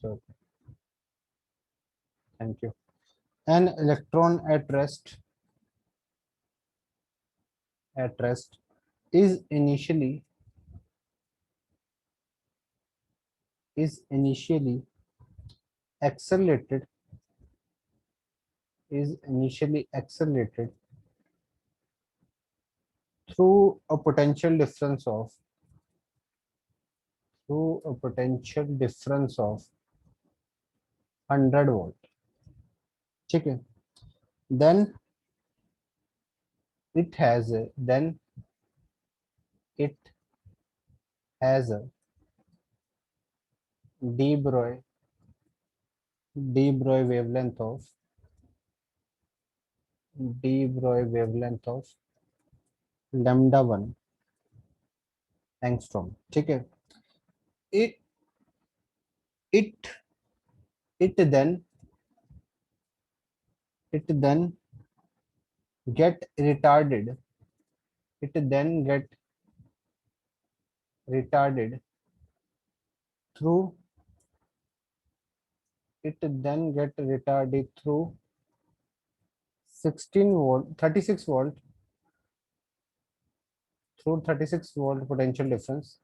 Okay, thank you. An electron at rest is initially accelerated through a potential difference of 100 volt. ठीक है. then it has a then it has a de Broglie wavelength of lambda 1 angstrom. ठीक है. it it it then get retarded it then get retarded through it then get retarded through 16 volt 36 volt 36 volt potential difference,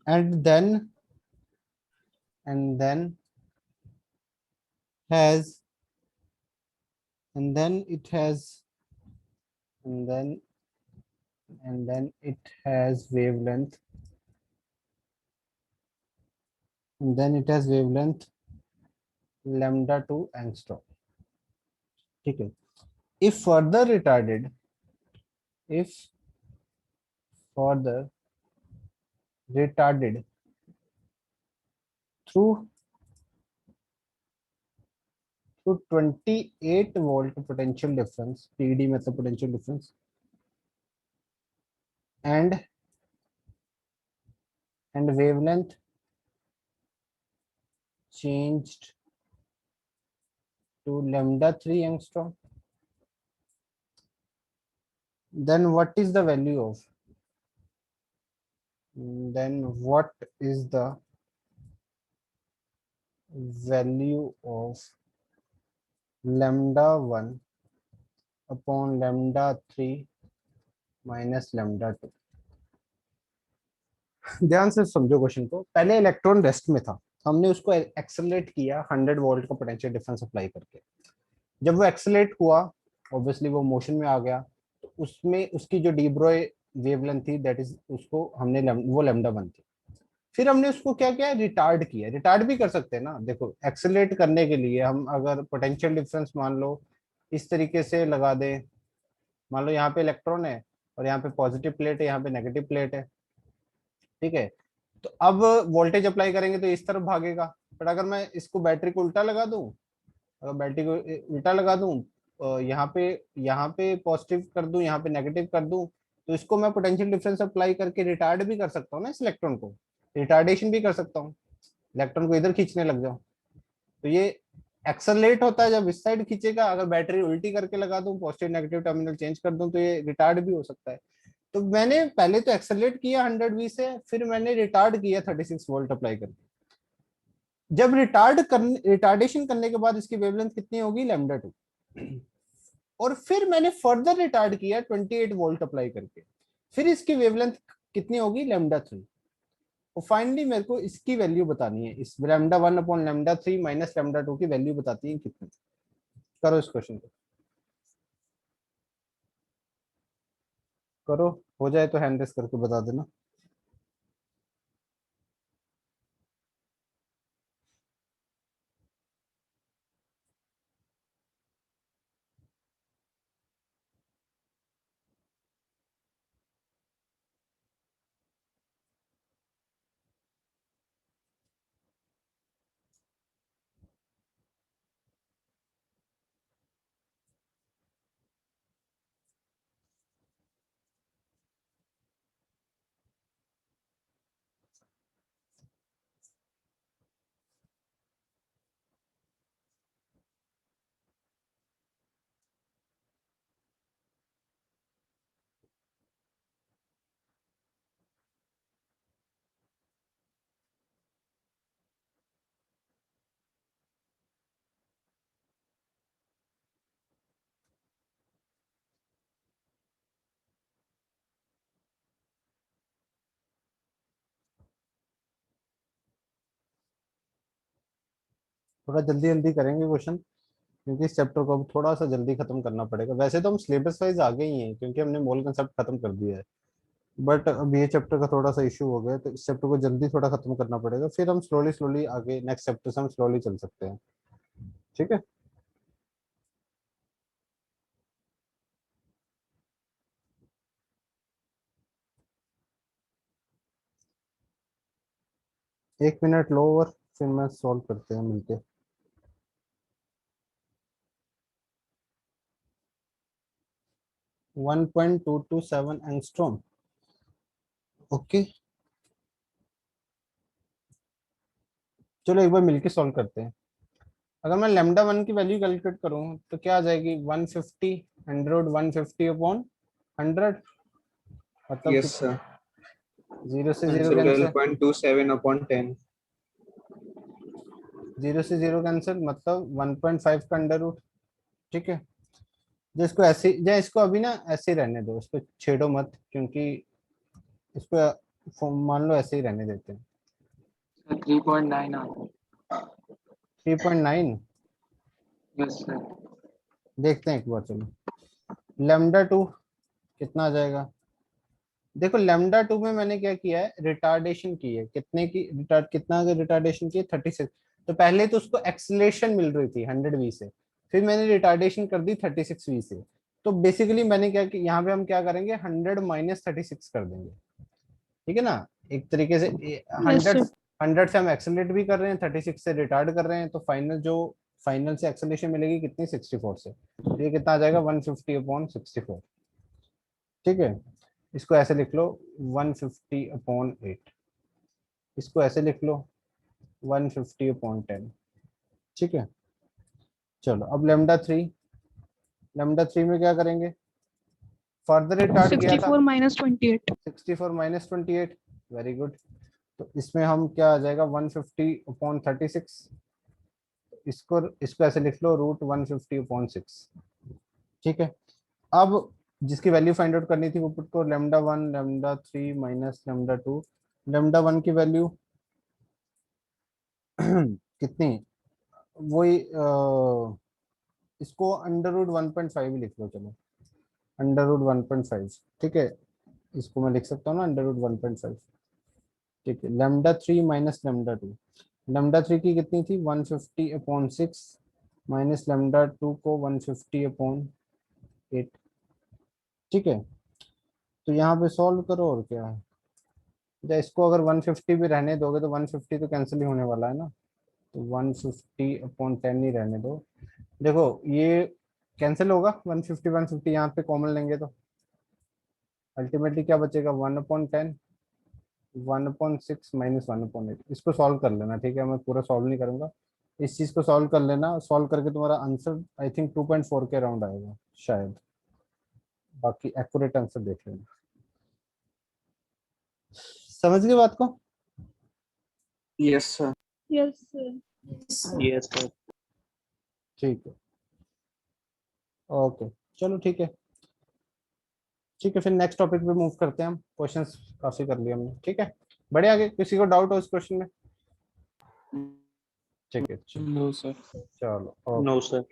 and then has and then it has and then it has wavelength lambda 2 angstrom. ठीक है. if further retarded if further retarded through 28 volt potential difference, TD मतलब potential difference, and wavelength changed to lambda 3 angstrom, then what is the value of lambda 1 upon lambda 3 minus lambda 2. ध्यान से समझो question को. पहले electron rest में था, हमने उसको एक्सेलरेट किया 100 वोल्ट का पोटेंशियल डिफरेंस अप्लाई करके. जब वो एक्सेलरेट हुआ, ऑब्वियसली वो मोशन में आ गया, तो उसमें उसकी जो डी ब्रोय वेवलेंथ थी, दैट इज उसको हमने वो लैम्डा 1 थी. फिर हमने उसको क्या किया, रिटार्ड किया. रिटार्ड भी कर सकते हैं ना. देखो, एक्सेलरेट करने के लिए हम अगर पोटेंशियल डिफरेंस मान लो इस तरीके से लगा दें, मान लो यहाँ पे इलेक्ट्रॉन है और यहाँ पे पॉजिटिव प्लेट है, यहाँ पे नेगेटिव प्लेट है. ठीक है. तो अब वोल्टेज अप्लाई करेंगे तो इस तरफ भागेगा. बट अगर मैं इसको बैटरी को उल्टा लगा दूं, अगर बैटरी को उल्टा लगा दूं, यहाँ पे पॉजिटिव कर दूं, यहाँ पे नेगेटिव कर दूं, तो इसको मैं पोटेंशियल डिफरेंस अप्लाई करके रिटार्ड भी कर सकता हूँ ना. इस इलेक्ट्रॉन को रिटार्डेशन भी कर सकता हूँ, इलेक्ट्रॉन को इधर खींचने लग जाओ. तो ये एक्सेलरेट होता है जब इस साइड खींचेगा. अगर बैटरी उल्टी करके लगा दूं, पॉजिटिव नेगेटिव टर्मिनल चेंज कर दूं, तो ये रिटार्ड भी हो सकता है. तो मैंने पहले तो एक्सेलरेट किया 100V से, फिर मैंने रिटार्ड किया 36 वोल्ट अप्लाई करके. जब रिटार्डेशन करने के बाद इसकी वेवलेंथ कितनी होगी, लैम्डा 2. और फिर मैंने फर्दर रिटार्ड किया 28 वोल्ट अप्लाई करके, फिर इसकी वेवलेंथ कितनी होगी, लैम्डा 3. और फाइनली मेरे को इसकी वैल्यू बतानी है, इस lambda 1 upon lambda 3 minus lambda 2 की वैल्यू बताती है कितनी. करो इस क्वेश्चन को, करो. हो जाए तो हैंड रेस करके बता देना. थोड़ा जल्दी जल्दी करेंगे क्वेश्चन, क्योंकि इस चैप्टर को अब थोड़ा सा जल्दी खत्म करना पड़ेगा। वैसे तो हम सिलेबस वाइज आगे ही हैं क्योंकि हमने मोल कंसेप्ट खत्म कर दिया है, बट अब ये चैप्टर का थोड़ा सा इशू हो गया, तो इस चैप्टर को जल्दी थोड़ा खत्म करना पड़ेगा, फिर हम स्लोली स्लोली आगे नेक्स्ट चैप्टर से हम स्लोली चल सकते हैं। ठीक है। एक मिनट लो और फिर मैं सॉल्व करते हैं मिलके। One 1.227 angstrom. ओके, चलो एक बार मिलके सॉल्व करते हैं। अगर मैं लेमडा वन की वैल्यू कैलकुलेट करूं तो क्या आ जाएगी, 150 अंडर रूट 150 अपॉन 100, मतलब यस कितना, सर, जीरो से जीरो आंसर कैंसिल, 12.27/10। जीरो से जीरो कैंसिल, मतलब 1.5 का अंडर रूट। ठीक है, जो इसको ऐसे, या इसको अभी ना ऐसे ही रहने दो, इसको छेड़ो मत, क्योंकि इसको मान लो ऐसे ही रहने देते हैं। 3.9 आता है। 3.9 यस सर। देखते हैं एक बार, चलो लेमडा टू कितना आ जाएगा। देखो लेमडा टू में मैंने क्या किया है, रिटार्डेशन की है, कितने की रिटार्ड, कितना रिटार्डेशन की है, 36। तो पहले तो उसको एक्सलेशन मिल रही थी 100 वी से, फिर मैंने रिटार्डेशन कर दी 36 वी से। तो बेसिकली मैंने क्या कि यहाँ पे हम क्या करेंगे, 100 माइनस 36 कर देंगे। ठीक है ना, एक तरीके से यस 100, सर। 100 से हम एक्सेलरेट भी कर रहे हैं, 36 से रिटार्ड कर रहे हैं, तो फाइनल जो फाइनल से एक्सेलरेशन मिलेगी कितनी, 64 से। तो ये कितना आ जाएगा, 150 अपॉन 64। ठीक है, इसको ऐसे लिख लो, 150 अपॉन 8। इसको ऐसे लिख लो, 150 अपॉन 10। ठीक है, चलो अब लेमडा थ्री, लेमडा थ्री में क्या करेंगे, फर्दर रिटार्ड किया था 64 माइनस 28। 64 माइनस 28। Very good. तो इसमें हम क्या आ जाएगा, 150 अपॉन 36। इसको इसको ऐसे लिख लो, रूट 150 अपॉन 6। ठीक है, अब जिसकी वैल्यू फाइंड आउट करनी थी वो पुट को, lambda one lambda three minus lambda two. Lambda one की वैल्यू कितनी, वही इसको अंडर रूट 1.5 लिख लो, चलो अंडर रूट 1.5। ठीक है, इसको मैं लिख सकता हूँ ना अंडर रूट 1.5। ठीक है, lambda three minus lambda two. Lambda three की कितनी थी, 150 अपॉन 6, माइनस लेमडा टू को 150 अपॉन 8। ठीक है, तो यहाँ पे सॉल्व करो और क्या है, या इसको अगर 150 भी रहने दोगे तो 150 तो कैंसिल ही होने वाला है ना, तो 150 अपॉन 10 ही रहने दो। देखो ये कैंसिल होगा, 150 150 यहाँ पे कॉमन लेंगे तो अल्टीमेटली क्या बचेगा, 1/10, 1/6 माइनस 1/8। इसको सॉल्व कर लेना, ठीक है, मैं पूरा सॉल्व नहीं करूंगा, इस चीज को सॉल्व कर लेना। सॉल्व करके तुम्हारा आंसर आई थिंक 2.4 के अराउंड आएगा शायद, बाकी एक्यूरेट आंसर देख लेना। समझ गए बात को। Yes sir. Yes sir. Yes sir. ठीक है, ओके, चलो ठीक है। ठीक है, फिर नेक्स्ट टॉपिक पे मूव करते हैं हम, क्वेश्चंस काफी कर लिए हमने। ठीक है, बढ़े आगे, किसी को डाउट हो इस क्वेश्चन में। ठीक है, नो सर। चलो ओके। No sir.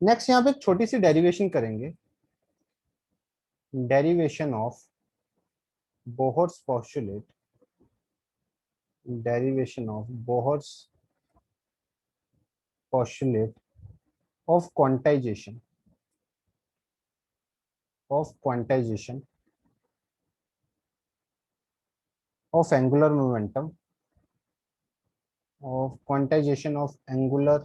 नेक्स्ट यहाँ पे एक छोटी सी डेरिवेशन करेंगे, derivation of Bohr's postulate, derivation of Bohr's postulate of quantization, of quantization of angular momentum, of quantization of angular,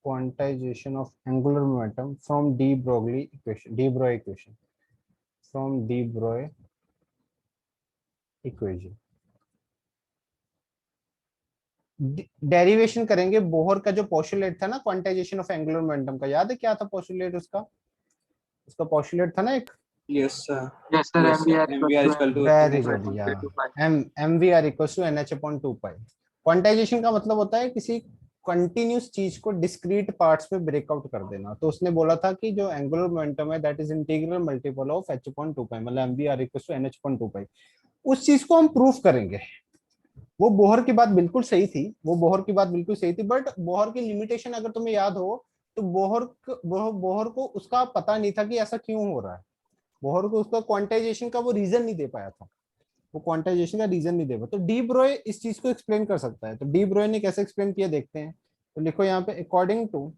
quantization of angular momentum from de Broglie equation, de Broglie equation, from de Broglie equation। Derivation करेंगे Bohr का जो postulate था ना quantization of angular momentum का, याद है क्या था पोस्टुलेट उसका, उसका पोस्टुलेट था ना एक, yes sir. Yes sir. Yes sir, MVR equal to very NH good upon यार, 2.5। M V R equal to N H upon 2 pi. क्वांटाइजेशन का मतलब होता है किसी कंटिन्यूस चीज को डिस्क्रीट पार्ट्स में ब्रेकआउट कर देना। तो उसने बोला था कि जो एंगुलर मोमेंटम है that is integral multiple of H upon 2 pi, मतलब M V R equal to N H upon 2 pi. उस चीज को हम प्रूफ करेंगे। वो बोहर की बात बिल्कुल सही थी, वो बोहर की बात बिल्कुल सही थी, बट बोहर की लिमिटेशन अगर तुम्हें याद हो तो बोहर को उसका पता नहीं था कि ऐसा क्यों हो रहा है। बोहर को उसका क्वांटाइजेशन का वो रीजन नहीं दे पाया था, वो क्वांटाइजेशन का रीजन नहीं दे पाया। तो डी ब्रोय इस चीज को एक्सप्लेन कर सकता है। तो डी ब्रोय ने कैसे एक्सप्लेन किया देखते हैं। तो लिखो यहाँ पे according to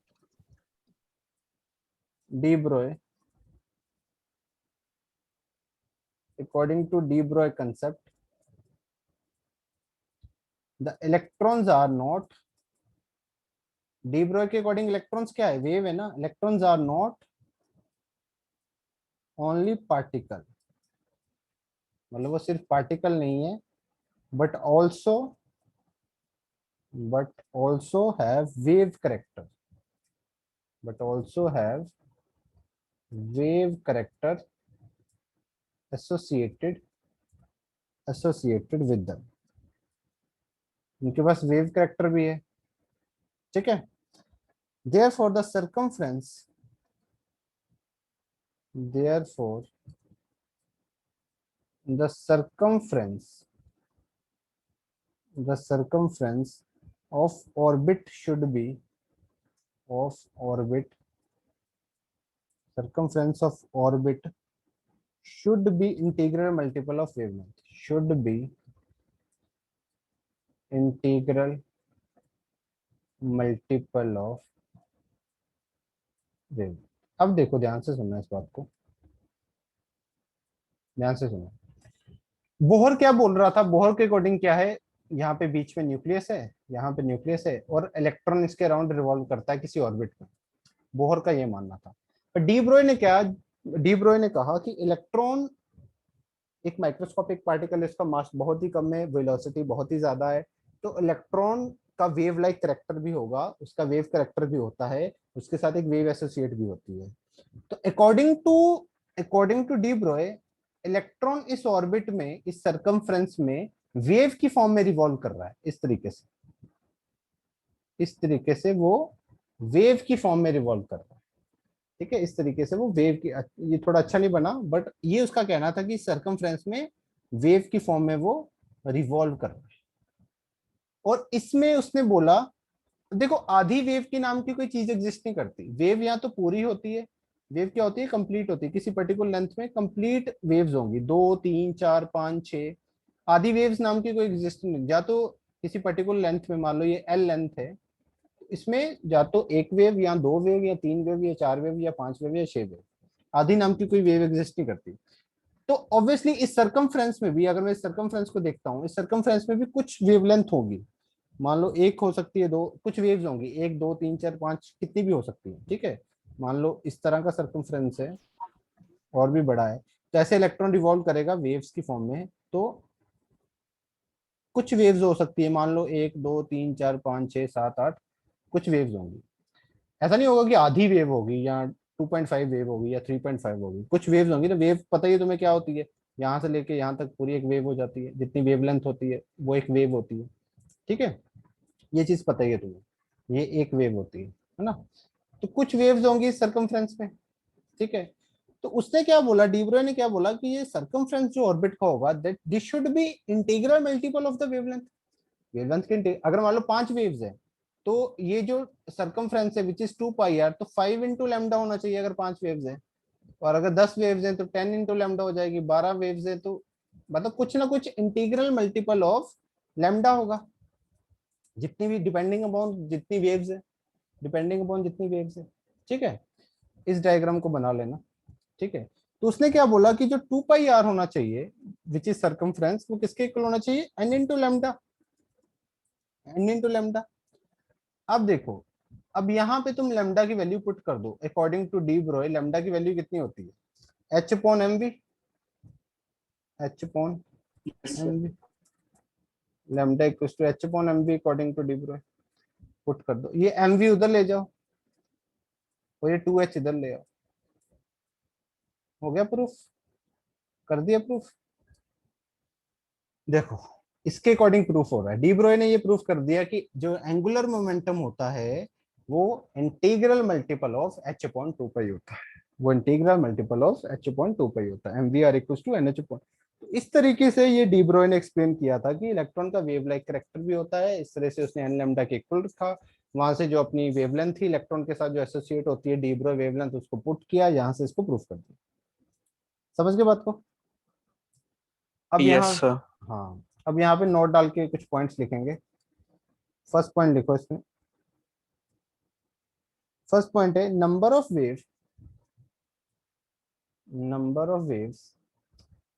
de Broglie, according to de Broglie concept, the electrons are not, de Broglie के अकॉर्डिंग इलेक्ट्रॉन्स क्या है, वेव है ना, electrons are not only particle, मतलब वो सिर्फ पार्टिकल नहीं है, but also have wave character, but also have wave character associated with them, उनके पास वेव करेक्टर भी है। ठीक है, therefore the circumference, therefore the circumference of orbit should be, of orbit, circumference of orbit should be integral multiple of wavelength, should be integral multiple of wavelength। अब देखो ध्यान से सुनना इस बात को, ध्यान से सुनो। बोहर क्या बोल रहा था, बोहर के अकॉर्डिंग क्या है, यहाँ पे बीच में न्यूक्लियस है, यहाँ पे न्यूक्लियस है और इलेक्ट्रॉन इसके अराउंड रिवॉल्व करता है किसी ऑर्बिट में, बोहर का ये मानना था। पर डी ब्रोय ने क्या, डी ब्रोय ने कहा कि इलेक्ट्रॉन एक माइक्रोस्कोपिक पार्टिकल, इसका मास बहुत ही कम है, वेलोसिटी बहुत ही ज्यादा है, तो इलेक्ट्रॉन का वेव लाइक करेक्टर भी होगा, उसका वेव करेक्टर भी होता है, उसके साथ एक वेव एसोसिएट भी होती है। तो अकॉर्डिंग टू डी ब्रोय, इलेक्ट्रॉन इस ऑर्बिट में, इस सरकमफ्रेंस में वेव की फॉर्म में रिवॉल्व कर रहा है, इस तरीके से, इस तरीके से वो वेव की फॉर्म में रिवॉल्व कर रहा है। ठीक है, इस तरीके से वो वेव की, ये थोड़ा अच्छा नहीं बना, बट ये उसका कहना था कि सरकमफ्रेंस में वेव की फॉर्म में वो रिवॉल्व कर रहा है। और इसमें उसने बोला, देखो आधी वेव की नाम की कोई चीज एग्जिस्ट नहीं करती, वेव या तो पूरी होती है, वेव क्या होती है, कंप्लीट होती है, किसी पर्टिकुलर लेंथ में कंप्लीट वेव्स होंगी, 2 3 4 5 6, आधी वेव्स नाम की कोई एग्जिस्ट नहीं। या तो किसी पर्टिकुलर लेंथ में, मान लो ये एल लेंथ है, इसमें या तो एक वेव या दो वेव या तीन वेव या चार वेव या पांच वेव या छह वेव, आधी नाम की कोई वेव एग्जिस्ट नहीं करती। तो ऑब्वियसली इस सरकमफ्रेंस में भी, अगर मैं इस सरकमफ्रेंस को देखता हूँ, इस सरकमफ्रेंस में भी कुछ वेवलेंथ होगी, मान लो एक हो सकती है, दो, कुछ वेव्स होंगी, एक दो तीन चार पांच, कितनी भी हो सकती है। ठीक है, मान लो इस तरह का सरकमफ्रेंस है और भी बड़ा है, तो ऐसे इलेक्ट्रॉन रिवॉल्व करेगा वेव्स की फॉर्म में, तो कुछ वेव्स हो सकती है, मान लो एक दो तीन चार पाँच छह सात आठ, कुछ वेव्स होंगी। ऐसा नहीं होगा कि आधी वेव होगी या 2.5 वेव होगी या 3.5 होगी, कुछ वेव्स होंगी ना, वेव पता ही है तुम्हें क्या होती है, यहाँ से लेके यहाँ तक पूरी एक वेव हो जाती है, जितनी वेवलेंथ होती है वो एक वेव होती है। ठीक है, ये चीज पता ही है तुम्हें, ये एक वेव होती है ना। तो कुछ वेव्स होंगी इस सरकमफ्रेंस में। ठीक है, तो उसने क्या बोला, डी ब्रोय ने क्या बोला कि ये सरकमफ्रेंस जो ऑर्बिट का होगा, that this should be integral multiple of the wavelength, wavelength के अगर मान लो 5 वेव्स है, तो ये जो सरकमफ्रेंस है विच इज 2 पाई आर, तो 5 इंटू लैम्डा होना चाहिए अगर 5 वेव्स है, और अगर 10 वेव्स हैं तो 10 इंटू लैम्डा हो जाएगी, 12 वेव्स है तो मतलब कुछ ना कुछ इंटीग्रल मल्टीपल ऑफ लैम्डा होगा, जितनी भी, डिपेंडिंग अपॉन जितनी वेव्स है, डिपेंडिंग अपॉन जितनी वेव्स है। ठीक है, इस डायग्राम को बना लेना। ठीक है, तो उसने क्या बोला कि जो 2 पाई आर होना चाहिए विच इज सरकमफ्रेंस, वो किसके इक्वल होना चाहिए, n into lambda, n into lambda. अब देखो, अब यहाँ पे तुम लेमडा की वैल्यू पुट कर दो, according to de Broglie lambda की वैल्यू कितनी होती है, H upon M V, H upon Yes, M sir. V, lambda equals to H upon M V according to de Broglie, put कर दो, ये एम वी उधर ले जाओ और ये 2h इधर ले आओ, हो गया प्रूफ, कर दिया प्रूफ। देखो इसके अकॉर्डिंग प्रूफ हो रहा है, डी ब्रोय ने ये प्रूफ कर दिया कि जो एंगुलर मोमेंटम होता है वो integral multiple of H upon 2 pi होता है, वो integral multiple of H upon 2 pi होता है, M V R equals to N H upon तो इस तरीके से ये डी ब्रोई ने एक्सप्लेन किया था कि इलेक्ट्रॉन का वेव लाइक कैरेक्टर भी होता है, इस तरह से उसने एन लैम्डा के इक्वल रखा, वहां से जो अपनी वेवलेंथ थी इलेक्ट्रॉन के साथ जो एसोसिएट होती है डी ब्रोई वेवलेंथ, उसको पुट किया, यहाँ से इसको प्रूफ कर दिया। समझ गए बात को? अब यहाँ, Yes, sir. हाँ, अब यहाँ पे नोट डाल के कुछ पॉइंट्स लिखेंगे। फर्स्ट पॉइंट लिखो इसमें। फर्स्ट पॉइंट है number of waves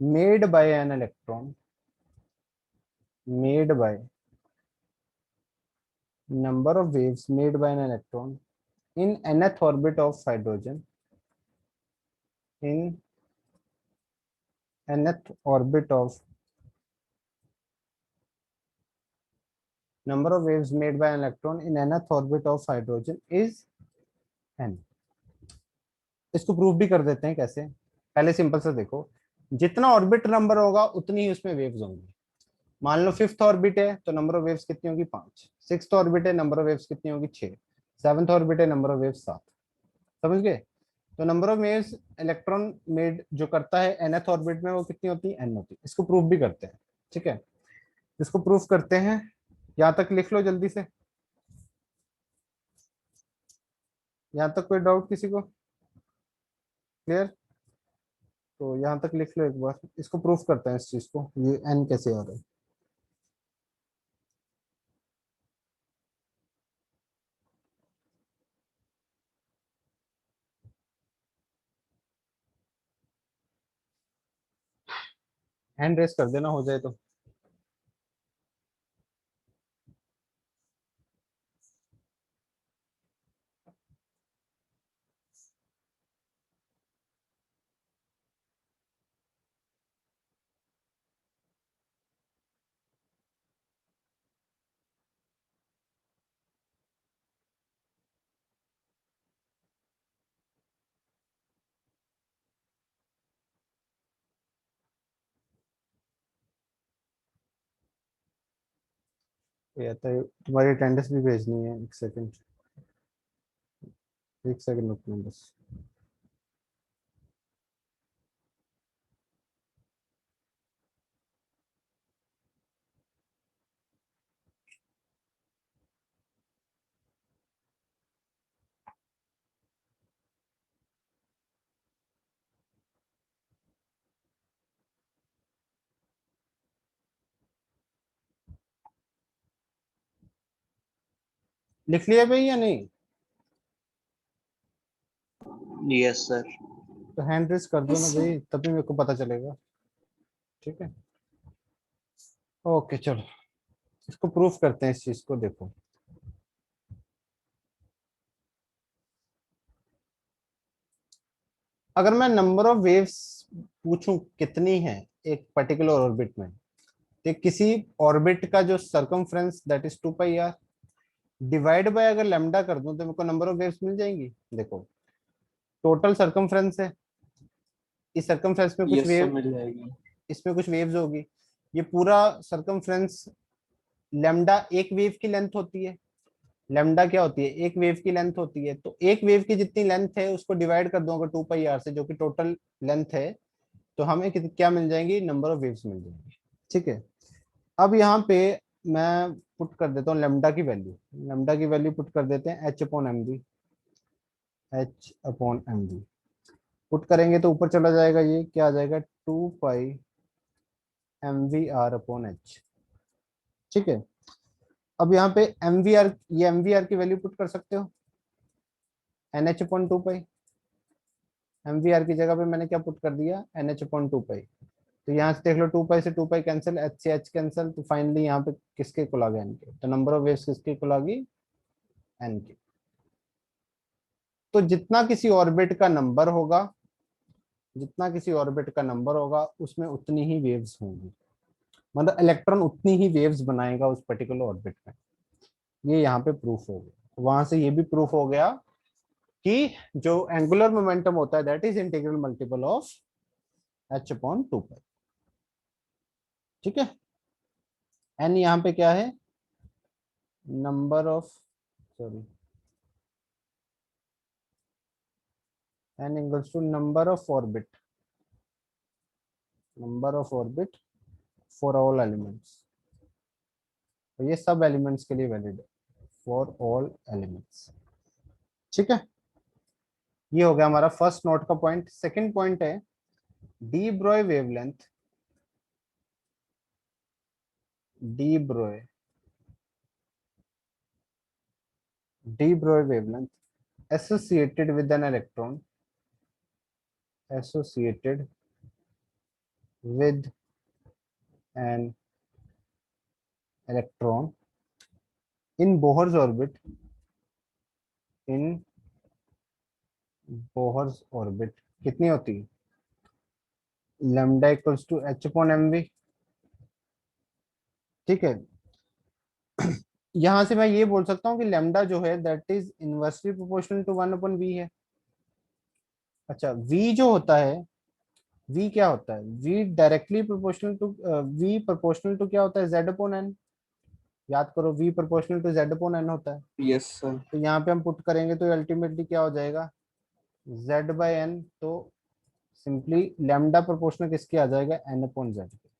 made by an electron, made by number of waves made by an electron in nth orbit of hydrogen, in nth orbit of number of waves made by an electron in nth orbit of hydrogen is n। इसको proof भी कर देते हैं कैसे। पहले simple से देखो, जितना ऑर्बिट नंबर होगा उतनी ही उसमें वेव्स होंगी। मान लो फिफ्थ ऑर्बिट है तो नंबर ऑफ वेव्स कितनी होगी 5, सिक्स्थ ऑर्बिट है नंबर ऑफ वेव्स कितनी होगी 6, सेवंथ ऑर्बिट है नंबर ऑफ वेव्स 7। समझ गए? तो number of waves electron made जो करता है nth ऑर्बिट में वो कितनी होती है, n होती है। इसको प्रूफ भी करते हैं, ठीक है, इसको प्रूफ करते हैं। यहाँ तक लिख लो जल्दी से। यहाँ तक कोई डाउट किसी को? क्लियर? तो यहाँ तक लिख लो एक बार, इसको प्रूफ करते हैं इस चीज को, ये n कैसे आ रहा है। हैंड रेस कर देना हो जाए तो। ये तो तुम्हारी अटेंडेंस भी भेजनी है, एक सेकंड, एक सेकंड रुकना बस। लिख लिया भाई या नहीं? Yes, sir. तो हैंड रेस कर दो ना Yes, भाई, तभी मेरे को पता चलेगा। ठीक है, ओके चलो, इसको प्रूफ करते हैं इस चीज को। देखो, अगर मैं नंबर ऑफ वेव्स पूछूं कितनी है एक पर्टिकुलर ऑर्बिट में, तो किसी ऑर्बिट का जो circumference that is 2πr divide by अगर लैम्डा कर दूं तो मेरे को नंबर ऑफ वेव्स मिल जाएंगी। देखो, टोटल सरकमफ्रेंस है, इस सरकमफ्रेंस में कुछ Yes, sir. वेव, मिल जाएगी। इसमें कुछ वेव्स होगी। ये पूरा सरकमफ्रेंस, लैम्डा एक वेव की लेंथ होती है। लैम्डा क्या होती है, एक वेव की लेंथ होती है। तो एक वेव की जितनी लेंथ है उसको डिवाइड कर दूंगा 2πr से, जो कि टोटल लेंथ है, तो हमें क्या मिल जाएंगी, नंबर ऑफ वेव्स मिल जाएंगी। ठीक है, अब यहाँ पे मैं पुट कर देता हूँ लेमडा की वैल्यू। लेमडा की वैल्यू पुट कर देते हैं h/mv, h/mv पुट करेंगे तो ऊपर चला जाएगा, ये क्या आ जाएगा, 2π mvr/h। ठीक है, अब यहाँ पे mvr, ये mvr की वैल्यू पुट कर सकते हो, nh/2π। mvr की जगह पे मैंने क्या पुट कर दिया, nh/2π। तो यहाँ से देख लो, 2π से 2π कैंसिल, h से h कैंसिल, तो फाइनली यहाँ पे किसके इक्वल आ गया, n के। तो नंबर ऑफ वेव्स किसके इक्वल आ गई, n के। तो जितना किसी ऑर्बिट का नंबर होगा, जितना किसी ऑर्बिट का नंबर होगा उसमें उतनी ही वेव्स होंगी, मतलब इलेक्ट्रॉन उतनी ही वेव्स बनाएगा उस पर्टिकुलर ऑर्बिट में। ये यहाँ पे प्रूफ हो गया। वहां से ये भी प्रूफ हो गया कि जो एंगुलर मोमेंटम होता है that is integral multiple of h/2π। ठीक है, एन यहाँ पे क्या है, number of, sorry, n equals to number of orbit, number of orbit for all elements, तो ये सब एलिमेंट्स के लिए वैलिड है, फॉर ऑल एलिमेंट्स। ठीक है, ये हो गया हमारा फर्स्ट नोट का पॉइंट। सेकंड पॉइंट है D Broglie wavelength, D Broglie wavelength associated with an electron, associated with an electron in Bohr's orbit, in Bohr's orbit कितनी होती है, lambda equals to h upon mv। ठीक है, यहां से मैं ये बोल सकता हूँ कि lambda जो है that is inversely proportional to 1 upon v है। अच्छा, v जो होता है, v क्या होता है, v directly proportional to, v proportional to क्या होता है, z upon n। याद करो, v proportional to z upon n होता है। Yes sir. तो यहाँ पे हम पुट करेंगे तो अल्टीमेटली क्या हो जाएगा, z बाय n। तो सिंपली लैम्डा प्रोपोर्शनल किसके आ जाएगा, n अपॉन z के।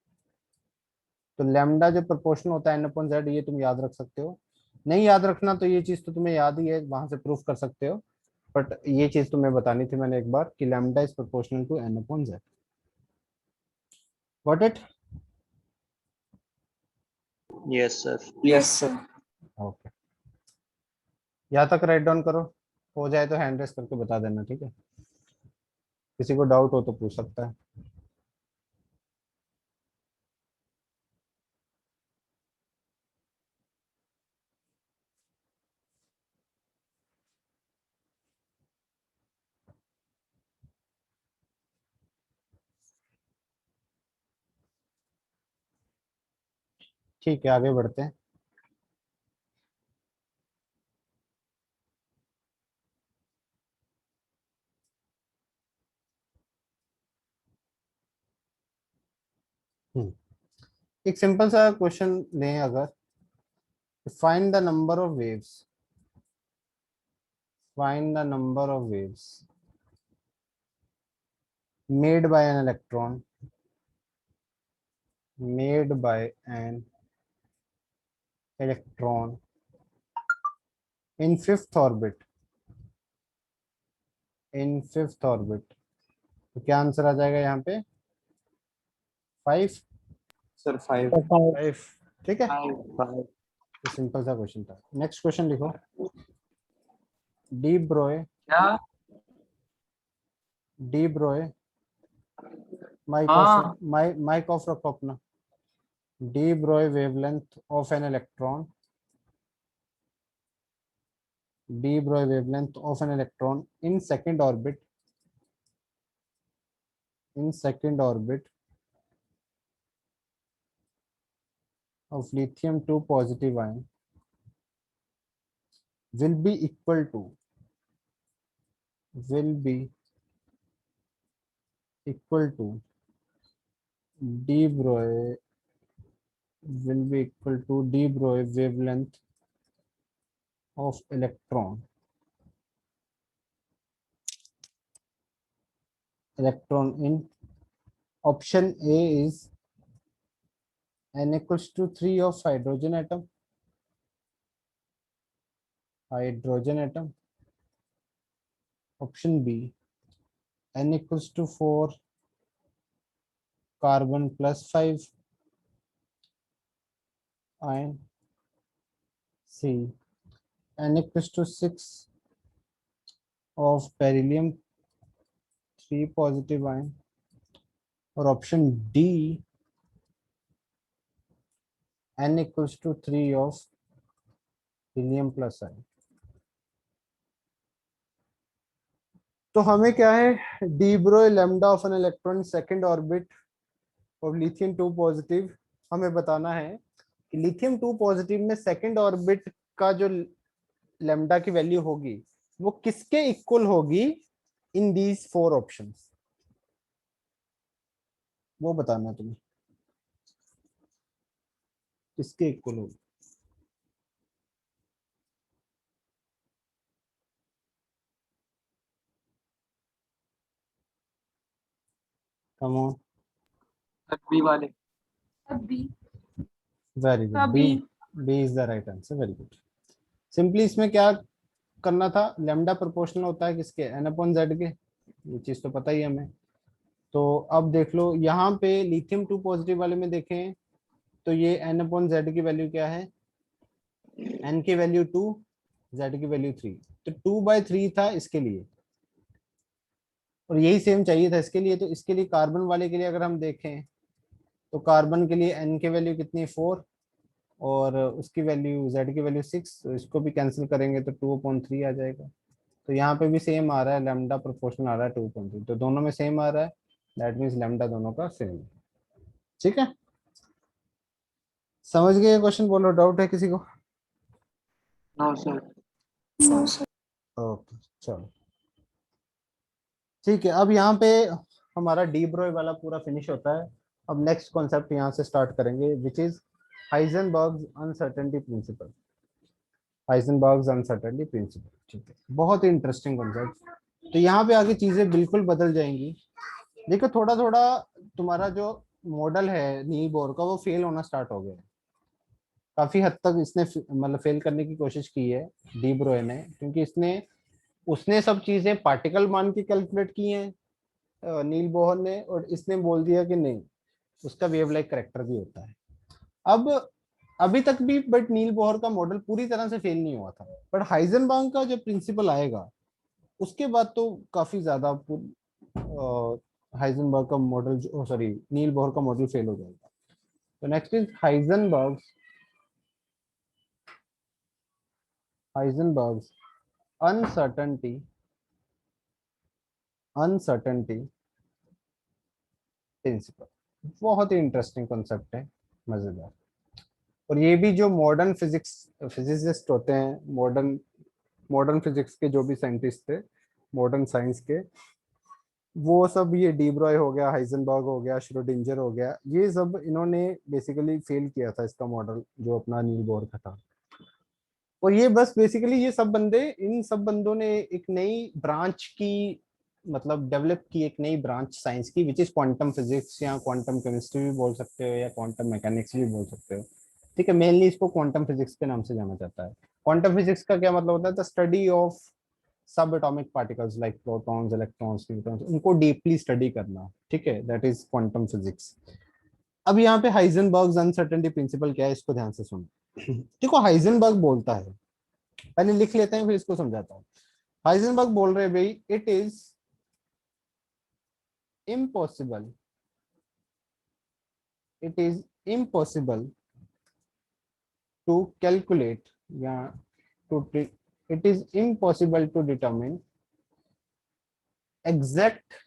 तो लैम्डा जो प्रोपोर्शनल होता है n अपॉन z, ये तुम याद रख सकते हो। नहीं याद रखना तो ये चीज तो तुम्हें याद ही है, वहां से प्रूफ कर सकते हो, बट ये चीज तुम्हें बतानी थी मैंने एक बार कि lambda is proportional to n upon z। Got it? Yes, sir. Yes sir. Okay, यहाँ तक राइट डाउन करो, हो जाए तो हैंड रेस करके बता देना, ठीक है? किसी को डाउट हो तो पूछ सकता है। ठीक है, आगे बढ़ते हैं। एक सिंपल सा क्वेश्चन लें अगर, find the number of waves, find the number of waves made by an electron, made by an electron in fifth orbit, in fifth orbit। तो क्या आंसर आ जाएगा यहाँ पे, 5। सर 5। 5, ठीक है, Five. तो सिंपल सा क्वेश्चन था। नेक्स्ट क्वेश्चन लिखो, डी ब्रोय, क्या? डी ब्रोय, माइक हाँ ऑफ, माइक ऑफ रखो अपना। De Broglie wavelength of an electron, de Broglie wavelength of an electron in second orbit, in second orbit of lithium 2 positive ion will be equal to, will be equal to de Broglie, will be equal to de Broglie wavelength of electron, electron in option A is n equals to 3 of hydrogen atom, hydrogen atom, option B n equals to 4 carbon plus 5 ion, C n equals to 6 of beryllium 3 positive ion, और option D n equals to 3 of helium plus ion। तो हमें क्या है, de Broglie lambda of an electron second orbit of lithium 2 positive, हमें बताना है कि lithium 2 positive में सेकंड ऑर्बिट का जो लैम्डा की वैल्यू होगी वो किसके इक्वल होगी इन दीज 4 ऑप्शंस, वो बताना है तुम्हें, किसके इक्वल होगी। कम ऑन, सर बी वाले। अभी very good, B. B is the right answer, very good. Simply इसमें क्या करना था, लैम्डा प्रोपोर्शनल होता है किसके, एन अपॉन जेड के, ये चीज तो पता ही है हमें। तो अब देख लो यहाँ पे लिथियम 2 पॉजिटिव वाले में देखें तो ये एन अपॉन जेड की वैल्यू क्या है, एन की वैल्यू 2, जेड की वैल्यू 3, तो 2/3 था इसके लिए, और यही सेम चाहिए था इसके लिए। तो इसके लिए कार्बन वाले के लिए अगर हम देखें तो कार्बन के लिए एन की वैल्यू कितनी, 4, और उसकी वैल्यू जेड की वैल्यू 6, तो इसको भी कैंसिल करेंगे तो 2/3 आ जाएगा। तो यहाँ पे भी सेम आ रहा है, लैम्डा प्रोपोर्शनल आ रहा है 2/3, तो दोनों में सेम आ रहा है, दैट मीन्स लैम्डा दोनों का सेम है। ठीक है, समझ गए क्वेश्चन, बोलो डाउट है किसी को? No sir. No sir. Okay चलो ठीक है। अब यहाँ पे हमारा डी ब्रोई वाला पूरा फिनिश होता है। अब नेक्स्ट कॉन्सेप्ट यहाँ से स्टार्ट करेंगे, which is Heisenberg's uncertainty principle. Heisenberg's uncertainty principle, ठीक है, बहुत ही इंटरेस्टिंग कॉन्सेप्ट। तो यहाँ पे आगे चीजें बिल्कुल बदल जाएंगी। देखो थोड़ा थोड़ा तुम्हारा जो मॉडल है नील बोर का वो फेल होना स्टार्ट हो गया है। काफी हद तक इसने मतलब फेल करने की कोशिश की है डी ब्रोय ने, क्योंकि उसने सब चीजें पार्टिकल मान के कैलकुलेट की हैं नील बोहर ने, और इसने बोल दिया कि नहीं उसका वेव लाइक करेक्टर भी होता है। अब अभी तक भी बट नील बोहर का मॉडल पूरी तरह से फेल नहीं हुआ था, बट हाइजेनबर्ग का जो प्रिंसिपल आएगा उसके बाद तो काफी ज्यादा हाइजेनबर्ग का मॉडल, सॉरी नील बोहर का मॉडल फेल हो जाएगा। तो next is Heisenberg's uncertainty principal. बहुत ही इंटरेस्टिंग कॉन्सेप्ट है, मजेदार। और ये भी जो मॉडर्न फिजिसिस्ट होते हैं, मॉडर्न फिजिक्स के जो भी साइंटिस्ट थे, मॉडर्न साइंस के, वो सब, ये डी ब्रॉय हो गया, हाइजेनबर्ग हो गया, श्रोडिंजर हो गया, ये सब इन्होंने बेसिकली फेल किया था इसका मॉडल जो अपना नील बोर का था। और ये बस बेसिकली ये सब बंदे, इन सब बंदों ने एक नई ब्रांच की, मतलब डेवलप की एक नई ब्रांच साइंस की, विच इज क्वांटम फिजिक्स, या क्वांटम केमिस्ट्री भी बोल सकते हो, या क्वांटम मैकेनिक्स भी बोल सकते हो। ठीक है, मेनली इसको क्वांटम फिजिक्स के नाम से जाना जाता है। क्वांटम फिजिक्स का क्या मतलब होता है, द स्टडी ऑफ सब atomic particles like protons, electrons, neutrons, उनको डीपली स्टडी करना। ठीक है, दैट इज क्वांटम फिजिक्स। अब यहाँ पे हाइजेनबर्ग्स अनसर्टेनिटी प्रिंसिपल क्या है, इसको ध्यान से सुनो। देखो हाइजेनबर्ग बोलता है, पहले लिख लेते हैं फिर इसको समझाता हूँ। हाइजेनबर्ग बोल रहे हैं भाई, it is impossible to calculate, yeah, it is impossible to determine exact